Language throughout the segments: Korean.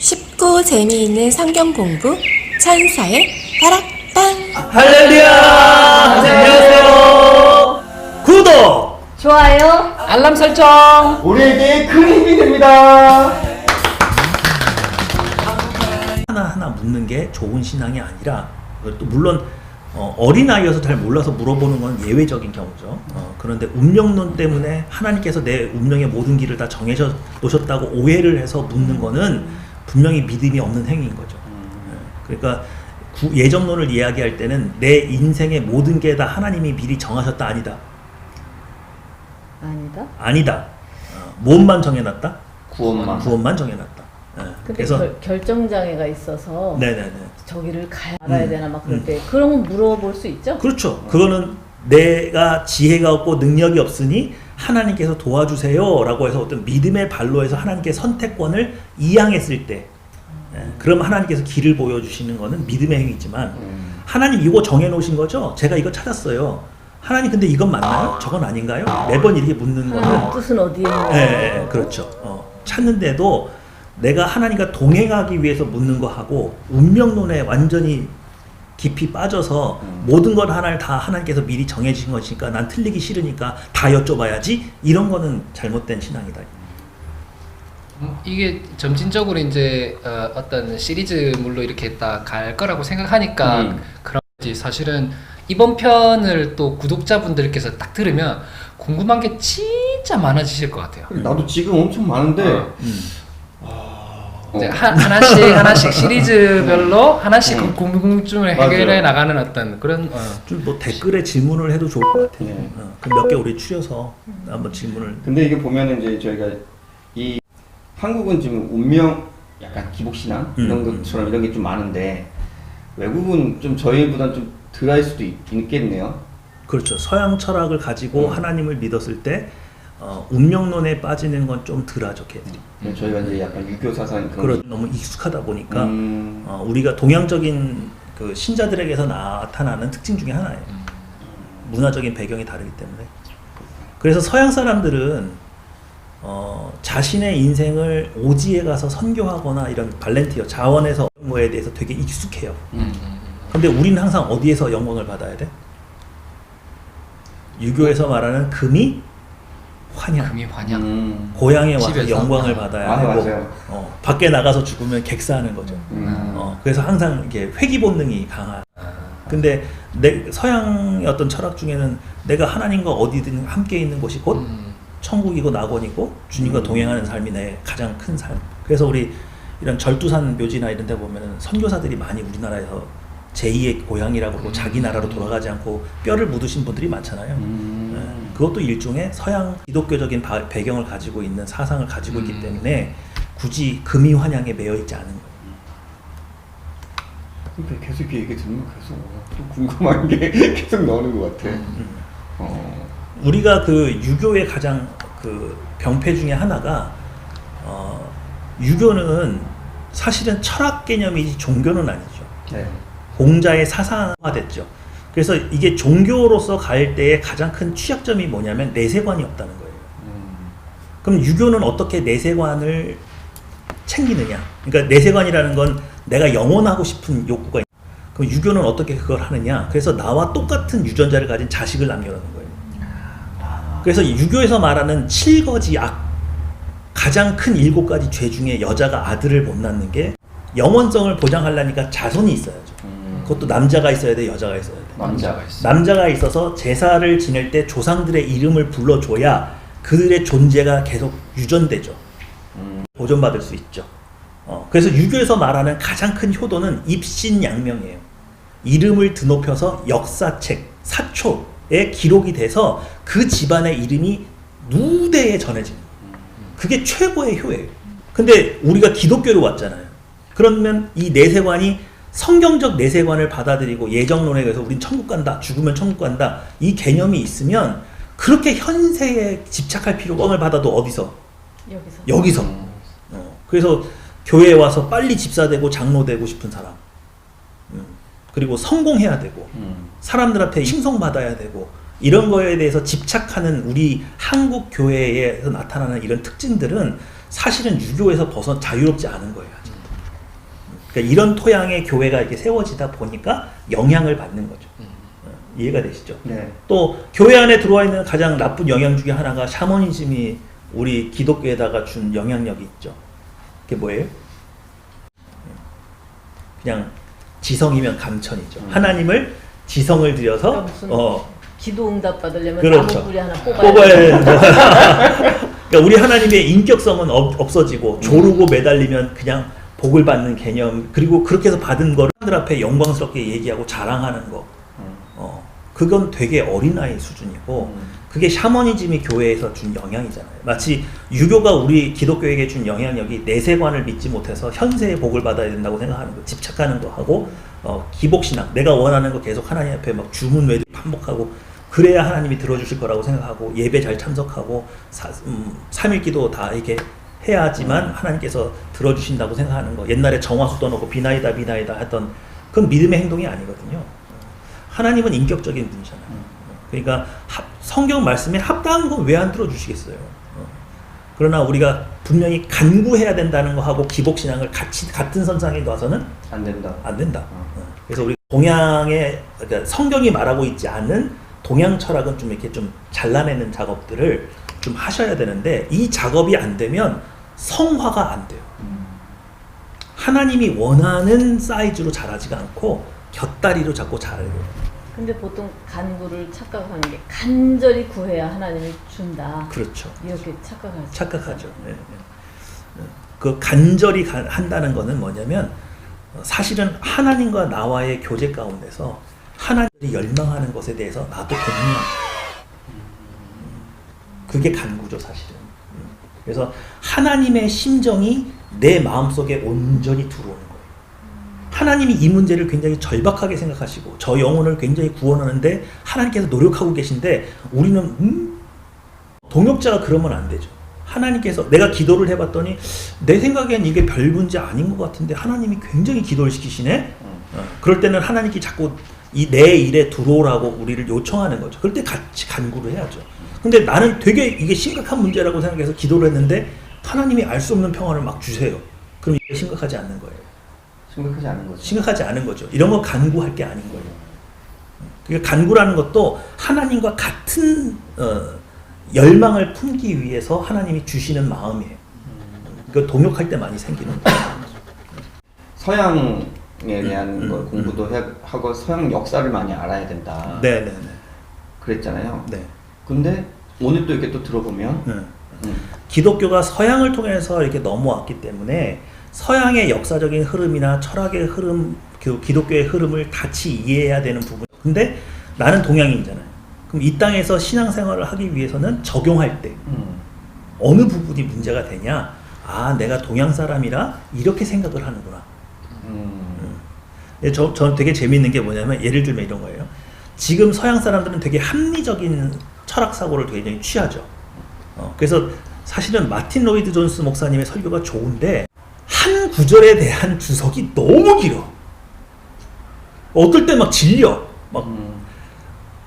쉽고 재미있는 성경 공부 천사의 다락방. 할렐루야! 안녕하세요. 구독, 좋아요. 알람 설정. 우리에게 큰 힘이 됩니다. 하나하나 묻는 게 좋은 신앙이 아니라, 또 물론 어린아이여서 잘 몰라서 물어보는 건 예외적인 경우죠. 그런데 운명론 때문에 하나님께서 내 운명의 모든 길을 다 정해져 놓으셨다고 오해를 해서 묻는 거는 분명히 믿음이 없는 행위인 거죠. 그러니까 예정론을 이야기할 때는 내 인생의 모든 게 다 하나님이 미리 정하셨다. 아니다. 아니다. 아니다. 무엇만 정해놨다? 구원만. 정해놨다. 근데 그래서 결정장애가 있어서 네네네. 저기를 가야 되나 막 그럴 때 그런 건 물어볼 수 있죠? 그렇죠. 그거는 내가 지혜가 없고 능력이 없으니 하나님께서 도와주세요 라고 해서 어떤 믿음의 발로 해서 하나님께 선택권을 이양했을 때, 그럼 하나님께서 길을 보여주시는 거는 믿음의 행위지만, 하나님 이거 정해놓으신 거죠? 제가 이거 찾았어요. 하나님 근데 이건 맞나요? 저건 아닌가요? 매번 이렇게 묻는 거는 뜻은 어디에 있는 네, 그렇죠. 찾는데도 내가 하나님과 동행하기 위해서 묻는 거하고 운명론에 완전히 깊이 빠져서 모든 걸 하나를 다 하나님께서 미리 정해주신 것이니까 난 틀리기 싫으니까 다 여쭤봐야지, 이런 거는 잘못된 신앙이다. 이게 점진적으로 이제 어떤 시리즈물로 이렇게 딱 갈 거라고 생각하니까 그런 거지. 사실은 이번 편을 또 구독자분들께서 딱 들으면 궁금한 게 진짜 많아지실 것 같아요. 나도 지금 엄청 많은데 이제 하나씩 시리즈별로 하나씩 궁금증을 해결해 맞아요. 나가는 어떤 그런 좀 뭐 댓글에 질문을 해도 좋을 것 같아요. 네. 그럼 몇 개 우리 추려서 한번 질문을. 근데 이게 보면은 이제 저희가 이 한국은 지금 운명 약간 기복신앙 이런 것처럼 이런 게 좀 많은데 외국은 좀 저희보다는 좀 덜할 수도 있겠네요. 그렇죠. 서양 철학을 가지고 하나님을 믿었을 때 운명론에 빠지는 건 좀 덜하죠, 걔들이. 저희가 이제 약간 유교 사상 그렇죠. 너무 익숙하다 보니까 우리가 동양적인 그 신자들에게서 나타나는 특징 중에 하나예요. 문화적인 배경이 다르기 때문에. 그래서 서양 사람들은 자신의 인생을 오지에 가서 선교하거나 이런 발렌티어 자원에서 얻는 거에 대해서 되게 익숙해요. 근데 우리는 항상 어디에서 영광을 받아야 돼? 유교에서 말하는 금이 환양. 금이 환양. 고향에 와서 집에서? 영광을 받아야 되고, 맞아요. 밖에 나가서 죽으면 객사하는 거죠. 그래서 항상 이게 회귀 본능이 강한. 근데 서양의 어떤 철학 중에는 내가 하나님과 어디든 함께 있는 곳이 곧 천국이고 낙원이고 주님과 동행하는 삶이 내 가장 큰 삶. 그래서 우리 이런 절두산 묘지나 이런 데 보면은 선교사들이 많이 우리나라에서 제2의 고향이라고 그러고 자기 나라로 돌아가지 않고 뼈를 묻으신 분들이 많잖아요. 그것도 일종의 서양 기독교적인 배경을 가지고 있는 사상을 가지고 있기 때문에 굳이 금이 환양에 매여 있지 않은 거예요. 근데 계속 이렇게 얘기 들으면 계속 또 궁금한 게 계속 나오는 것 같아. 우리가 그 유교의 가장 그 병폐 중에 하나가, 유교는 사실은 철학 개념이지 종교는 아니죠. 네. 공자의 사상화됐죠. 그래서 이게 종교로서 갈 때의 가장 큰 취약점이 뭐냐면 내세관이 없다는 거예요. 그럼 유교는 어떻게 내세관을 챙기느냐? 그러니까 내세관이라는 건 내가 영원하고 싶은 욕구가 있는. 그럼 유교는 어떻게 그걸 하느냐? 그래서 나와 똑같은 유전자를 가진 자식을 남겨놓는 거예요. 그래서 유교에서 말하는 7거지 악, 가장 큰 7가지 죄 중에 여자가 아들을 못 낳는 게 영원성을 보장하려니까 자손이 있어야죠. 그것도 남자가 있어야 돼, 여자가 있어야 돼. 남자가 있어. 남자가 있어서 제사를 지낼 때 조상들의 이름을 불러줘야 그들의 존재가 계속 유전되죠. 보존받을 수 있죠. 그래서 유교에서 말하는 가장 큰 효도는 입신양명이에요. 이름을 드높여서 역사책, 사초에 기록이 돼서 그 집안의 이름이 누대에 전해집니다. 그게 최고의 효예요. 근데 우리가 기독교로 왔잖아요. 그러면 이 내세관이 성경적 내세관을 받아들이고 예정론에 의해서 우린 천국 간다, 죽으면 천국 간다, 이 개념이 있으면 그렇게 현세에 집착할 필요가 없을 받아도 어디서? 여기서. 그래서 교회에 와서 빨리 집사되고 장로되고 싶은 사람, 그리고 성공해야 되고 사람들한테 칭송받아야 되고, 이런 거에 대해서 집착하는 우리 한국 교회에서 나타나는 이런 특징들은 사실은 유교에서 자유롭지 않은 거예요. 아직. 그러니까 이런 토양의 교회가 이렇게 세워지다 보니까 영향을 받는 거죠. 이해가 되시죠? 네. 또 교회 안에 들어와 있는 가장 나쁜 영향 중에 하나가 샤머니즘이 우리 기독교에다가 준 영향력이 있죠. 그게 뭐예요? 그냥 지성이면 감천이죠. 하나님을 지성을 들여서 그러니까 무슨 기도 응답 받으려면 그렇죠. 나무 뿌리 하나 뽑아야 되는 거. 그러니까 우리 하나님의 인격성은 없어지고 조르고 매달리면 그냥 복을 받는 개념, 그리고 그렇게 해서 받은 거를 사람들 앞에 영광스럽게 얘기하고 자랑하는 거, 그건 되게 어린아이 수준이고 그게 샤머니즘이 교회에서 준 영향이잖아요. 마치 유교가 우리 기독교에게 준 영향력이 내세관을 믿지 못해서 현세의 복을 받아야 된다고 생각하는 거, 집착하는 거 하고 기복신앙, 내가 원하는 거 계속 하나님 앞에 막 주문 외도 반복하고 그래야 하나님이 들어주실 거라고 생각하고 예배 잘 참석하고 3일기도 다 이렇게 해야지만 하나님께서 들어주신다고 생각하는 거, 옛날에 정화수 떠놓고 비나이다 했던 그건 믿음의 행동이 아니거든요. 하나님은 인격적인 분이잖아요. 그러니까 성경 말씀에 합당한 건 왜 안 들어주시겠어요? 그러나 우리가 분명히 간구해야 된다는 거 하고 기복신앙을 같은 선상에 놔서는 안 된다. 안 된다. 그래서 우리 동양의, 그러니까 성경이 말하고 있지 않은 동양 철학은 좀 이렇게 좀 잘라내는 작업들을 좀 하셔야 되는데 이 작업이 안 되면 성화가 안 돼요. 하나님이 원하는 사이즈로 자라지가 않고 곁다리로 자꾸 자라요. 근데 보통 간구를 착각하는 게 간절히 구해야 하나님이 준다. 그렇죠. 이렇게 착각하죠. 착각하죠. 네, 네. 그 간절히 한다는 거는 뭐냐면 사실은 하나님과 나와의 교제 가운데서 하나님이 열망하는 것에 대해서 나도 공유한다. 그게 간구죠, 사실은. 그래서 하나님의 심정이 내 마음속에 온전히 들어오는 거예요. 하나님이 이 문제를 굉장히 절박하게 생각하시고 저 영혼을 굉장히 구원하는데 하나님께서 노력하고 계신데 우리는 동역자가 그러면 안 되죠. 하나님께서 내가 기도를 해봤더니 내 생각엔 이게 별 문제 아닌 것 같은데 하나님이 굉장히 기도를 시키시네. 그럴 때는 하나님께 자꾸 이 내 일에 들어오라고 우리를 요청하는 거죠. 그럴 때 같이 간구를 해야죠. 근데 나는 되게 이게 심각한 문제라고 생각해서 기도를 했는데 하나님이 알 수 없는 평안을 막 주세요. 그럼 이게 심각하지 않는 거예요. 심각하지 않은 거죠. 심각하지 않은 거죠. 이런 거 간구할 게 아닌 거예요. 그러니까 간구라는 것도 하나님과 같은 열망을 품기 위해서 하나님이 주시는 마음이에요. 그러니까 동역할 때 많이 생기는 거예요. 서양에 대한 걸 공부도 하고 서양 역사를 많이 알아야 된다. 네네네. 그랬잖아요. 네. 근데 오늘 또 이렇게 또 들어보면 기독교가 서양을 통해서 이렇게 넘어왔기 때문에 서양의 역사적인 흐름이나 철학의 흐름, 기독교의 흐름을 같이 이해해야 되는 부분. 근데 나는 동양인이잖아요. 그럼 이 땅에서 신앙생활을 하기 위해서는 적용할 때 어느 부분이 문제가 되냐? 아, 내가 동양 사람이라 이렇게 생각을 하는구나. 저는 되게 재미있는 게 뭐냐면 예를 들면 이런 거예요. 지금 서양 사람들은 되게 합리적인 철학 사고를 굉장히 취하죠. 그래서 사실은 마틴 로이드 존스 목사님의 설교가 좋은데 한 구절에 대한 주석이 너무 길어. 어떨 때 막 질려. 막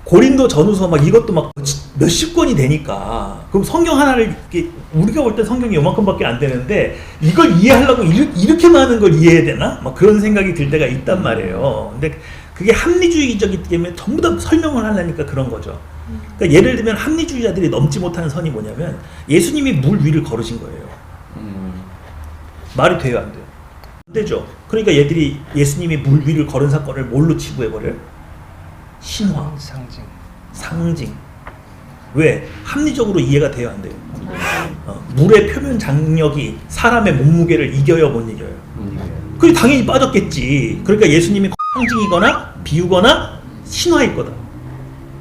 고린도 전후서 막 이것도 막 몇십 권이 되니까 그럼 성경 하나를 이렇게 우리가 볼 때 성경이 요만큼밖에 안 되는데 이걸 이해하려고 이렇게 많은 걸 이해해야 되나? 막 그런 생각이 들 때가 있단 말이에요. 근데 그게 합리주의적이기 때문에 전부 다 설명을 하려니까 그런 거죠. 그러니까 예를 들면 합리주의자들이 넘지 못하는 선이 뭐냐면 예수님이 물 위를 걸으신 거예요. 말이 돼요, 안 돼요? 안 되죠. 그러니까 얘들이 예수님이 물 위를 걸은 사건을 뭘로 치부해버려요? 신화, 상징. 왜? 합리적으로 이해가 돼요, 안 돼요? 물의 표면 장력이 사람의 몸무게를 이겨요, 못 이겨요? 그게 당연히 빠졌겠지. 그러니까 예수님이 상징이거나 비유거나 신화일 거다.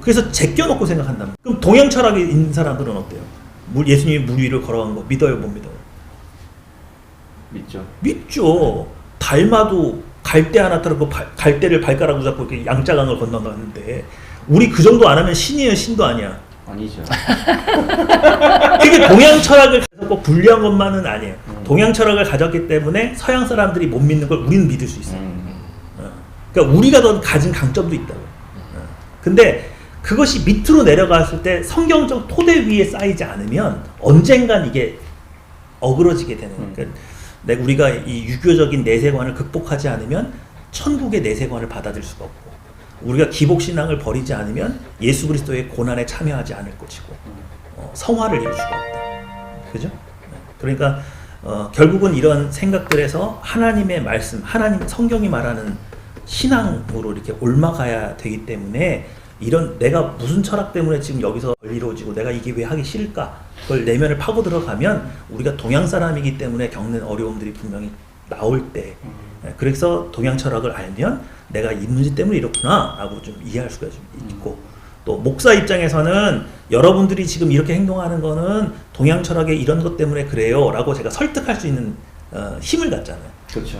그래서 제껴놓고 생각한다. 그럼 동양 철학에 있는 사람들은 어때요? 예수님이 물 위를 걸어간 거 믿어요, 못 믿어요? 믿죠. 믿죠. 달마도 갈대 하나 따르고 갈대를 발가락으로 잡고 이렇게 양자강을 건너갔는데 우리 그 정도 안 하면 신이에요, 신도 아니야? 아니죠. 그게 동양 철학을 가졌고 불리한 것만은 아니에요. 동양 철학을 가졌기 때문에 서양 사람들이 못 믿는 걸 우리는 믿을 수 있어요. 그러니까 우리가 더 가진 강점도 있다고. 근데 그것이 밑으로 내려갔을 때 성경적 토대 위에 쌓이지 않으면 언젠간 이게 어그러지게 되는. 그러니까 우리가 이 유교적인 내세관을 극복하지 않으면 천국의 내세관을 받아들일 수가 없고, 우리가 기복신앙을 버리지 않으면 예수 그리스도의 고난에 참여하지 않을 것이고, 성화를 이룰 수가 없다. 그죠? 그러니까 결국은 이런 생각들에서 하나님의 말씀, 하나님 성경이 말하는 신앙으로 이렇게 옮아가야 되기 때문에, 이런 내가 무슨 철학 때문에 지금 여기서 이루어지고 내가 이게 왜 하기 싫을까, 그걸 내면을 파고 들어가면 우리가 동양 사람이기 때문에 겪는 어려움들이 분명히 나올 때, 그래서 동양 철학을 알면 내가 이 문제 때문에 이렇구나 라고 좀 이해할 수가 좀 있고, 또 목사 입장에서는 여러분들이 지금 이렇게 행동하는 거는 동양 철학의 이런 것 때문에 그래요 라고 제가 설득할 수 있는 힘을 갖잖아요. 그렇죠.